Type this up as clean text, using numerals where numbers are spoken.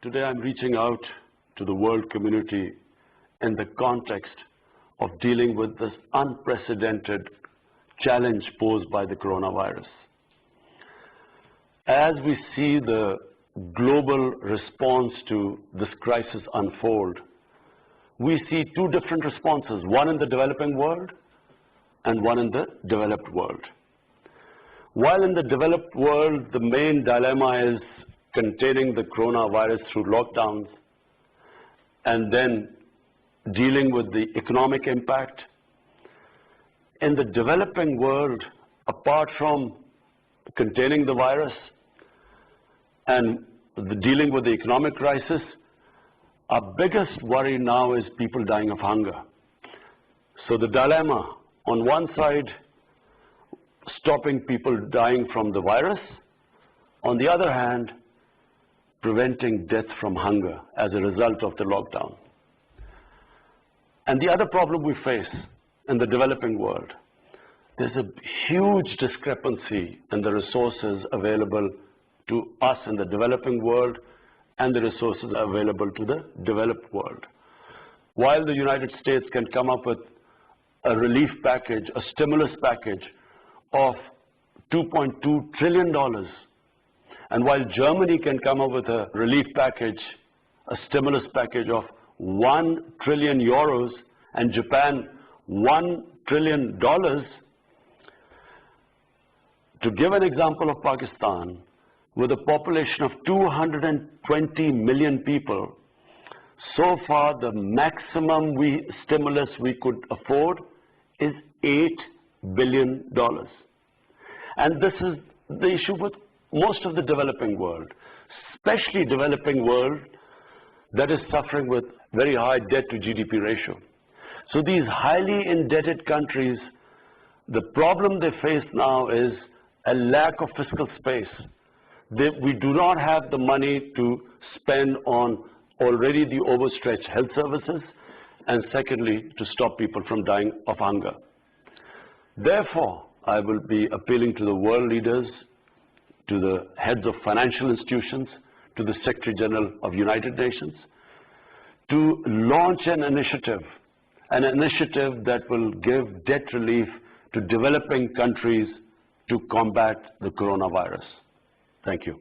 Today I'm reaching out to the world community in the context of dealing with this unprecedented challenge posed by the coronavirus. As we see the global response to this crisis unfold, we see two different responses, one in the developing world and one in the developed world. While in the developed world, the main dilemma is containing the coronavirus through lockdowns and then dealing with the economic impact. In the developing world, apart from containing the virus and dealing with the economic crisis, our biggest worry now is people dying of hunger. So the dilemma, on one side, stopping people dying from the virus, on the other hand, preventing death from hunger as a result of the lockdown. And the other problem we face in the developing world, there's a huge discrepancy in the resources available to us in the developing world and the resources available to the developed world. While the United States can come up with a relief package, a stimulus package of $2.2 trillion, and while Germany can come up with a relief package, a stimulus package of 1 trillion euros, and Japan $1 trillion, to give an example of Pakistan, with a population of 220 million people, so far the maximum stimulus we could afford is $8 billion. And this is the issue with most of the developing world, especially developing world that is suffering with very high debt to GDP ratio. So these highly indebted countries, the problem they face now is a lack of fiscal space. We do not have the money to spend on already the overstretched health services, and secondly, to stop people from dying of hunger. Therefore, I will be appealing to the world leaders, to the heads of financial institutions, to the Secretary General of United Nations, to launch an initiative that will give debt relief to developing countries to combat the coronavirus. Thank you.